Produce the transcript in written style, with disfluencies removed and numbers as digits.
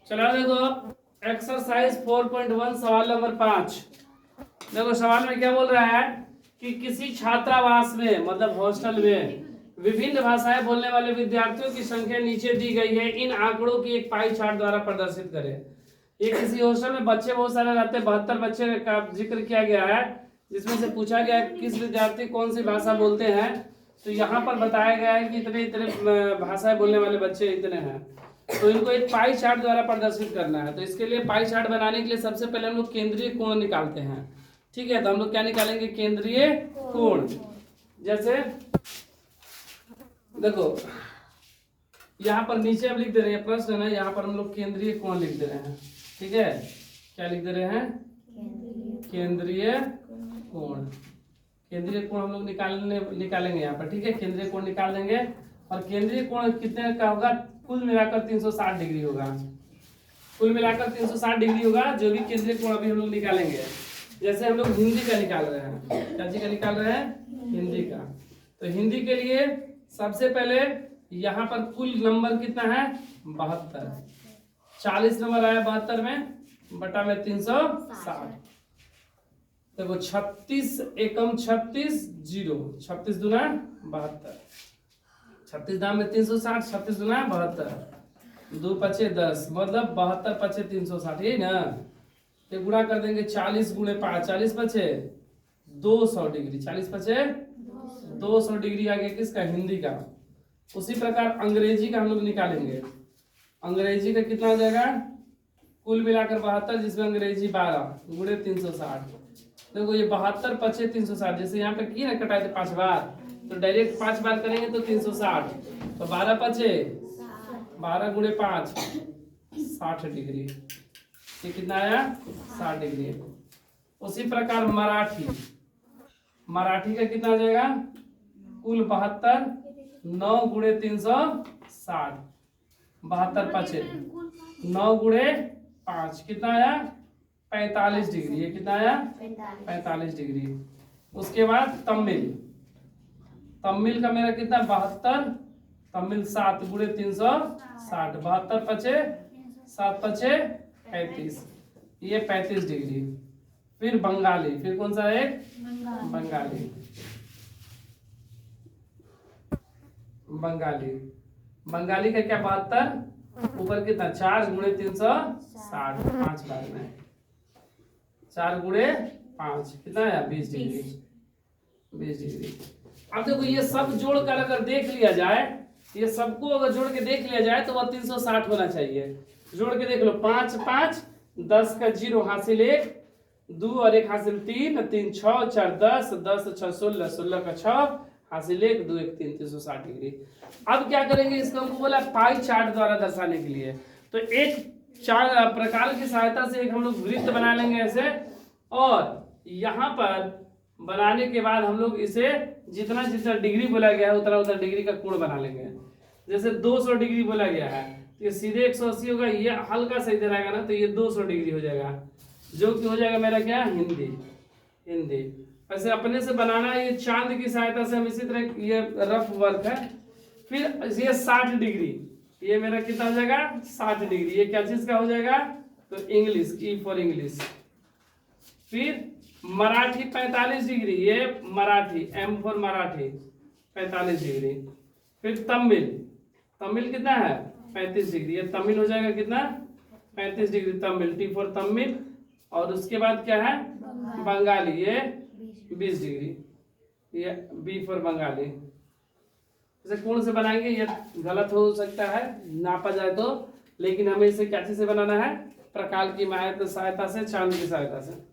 चलो देखो एक्सरसाइज 4.1 सवाल नंबर 5। देखो सवाल में क्या बोल रहा है कि किसी छात्रावास में मतलब हॉस्टल में विभिन्न भाषाएं बोलने वाले विद्यार्थियों की संख्या नीचे दी गई है, इन आंकड़ों की एक पाई चार्ट द्वारा प्रदर्शित करें। ये किसी हॉस्टल में बच्चे बहुत सारे रहते हैं, 72 बच्चे का जिक्र किया गया है, जिसमें से पूछा गया है किस विद्यार्थी कौन सी भाषा बोलते हैं। तो यहाँ पर बताया गया है कि इतने इतने भाषाएं बोलने वाले बच्चे इतने हैं, तो इनको एक पाई चार्ट द्वारा प्रदर्शित करना है। तो इसके लिए पाई चार्ट बनाने के लिए सबसे पहले हम लोग केंद्रीय कोण निकालते हैं। ठीक है, तो हम लोग क्या निकालेंगे, केंद्रीय कोण। जैसे देखो यहाँ पर नीचे हम लिख दे रहे हैं, प्रश्न है ना, यहाँ पर हम लोग केंद्रीय कोण लिख दे रहे हैं। ठीक है, क्या लिख दे रहे हैं, केंद्रीय कोण। केंद्रीय कोण हम लोग निकालेंगे यहाँ पर। ठीक है, केंद्रीय कोण निकाल देंगे और केंद्रीय कोण कितने का होगा, कुल मिलाकर 360 डिग्री होगा। कुल मिलाकर 360 डिग्री होगा जो भी केंद्रीय कोण अभी हम लोग निकालेंगे। जैसे हम लोग हिंदी का निकाल रहे हैं, क्या चीज का निकाल रहे हैं, हिंदी का। तो हिंदी के लिए सबसे पहले यहाँ पर कुल नंबर कितना है, 72। 40 नंबर आया 72 में, बटा में 360। देखो 36 एकम 36 0, 36 दूना 72, 36 दाम में 360, 36 दूना 72, 2 पचे 10, मतलब 72 पचे 360, यही ना। तो गुणा कर देंगे 40 गुणे 5, 40 पचे 200 डिग्री, 40 पचे 200 डिग्री आ गया किसका, हिंदी का। उसी प्रकार अंग्रेजी का हम लोग निकालेंगे। अंग्रेजी का कितना हो जाएगा, कुल मिलाकर 72, जिसमें अंग्रेजी 12 गुणे 360। देखो ये 72 पचे 360, जैसे यहाँ पे किए ना कटाए थे 5 बार, तो डायरेक्ट 5 बार करेंगे तो 360, तो 12 पचे 12 गुणे 5 60 डिग्री। ये कितना आया, 60 डिग्री। उसी प्रकार मराठी, मराठी का कितना आ जाएगा, कुल 72 9 गुणे 360, 72 पचे 9 गुणे 5 कितना आया, 45 डिग्री। ये कितना आया, 45 डिग्री। उसके बाद तमिल, तमिल का मेरा कितना 72, तमिल 7 गुणे 360, 72 पचे 7 पचे 35, ये 35 डिग्री। फिर बंगाली, फिर कौन सा एक, बंगाली। बंगाली, बंगाली का क्या 72, ऊपर कितना 4 गुणे 360, 5 बार में 4 गुणे 5 कितना है, 20 डिग्री, 20 डिग्री। अब देखो ये सब जोड़कर अगर देख लिया जाए, ये सबको अगर जोड़ के देख लिया जाए तो वह 360 होना चाहिए। जोड़ के देख लो, 5 5 10 का 0 हासिल 1, 2 और 1 हासिल 3, 3 6 4 10, 10 6 16, 16 का 6 हासिल 1, 2 1 3, 360 डिग्री। अब क्या करेंगे, इसको हमको बोला पाई चार्ट द्वारा दर्शाने के लिए। तो एक चार्ट प्रकार की सहायता से एक हम लोग वृत्त बना लेंगे ऐसे, और यहाँ पर बनाने के बाद हम लोग इसे जितना जितना डिग्री बोला गया है उतना उतना डिग्री का कोण बना लेंगे। जैसे 200 डिग्री बोला गया है, तो ये सीधे 180 होगा, ये हल्का सा इधर आएगा ना, तो ये 200 डिग्री हो जाएगा, जो कि हो जाएगा मेरा क्या, हिंदी। हिंदी ऐसे अपने से बनाना है, ये चांद की सहायता से हम इसी तरह, ये रफ वर्क है। फिर ये 60 डिग्री, ये मेरा कितना हो जाएगा, 60 डिग्री। ये क्या चीज का हो जाएगा, तो इंग्लिश, ई फॉर इंग्लिश। फिर मराठी 45 डिग्री, ये Marathi, M for Marathi 45 degree. फिर तमिल, तमिल कितना है 35 डिग्री, ये तमिल हो जाएगा कितना, 35 degree Tamil, T for Tamil. और उसके बाद क्या है, बंगाली, ये 20 डिग्री, ये बी फॉर बंगाली। इसे कोण से बनाएंगे, ये गलत हो सकता है नापा जाए तो, लेकिन हमें इसे क्या चीज से बनाना है, प्रकाल की सहायता से, चांद की सहायता से।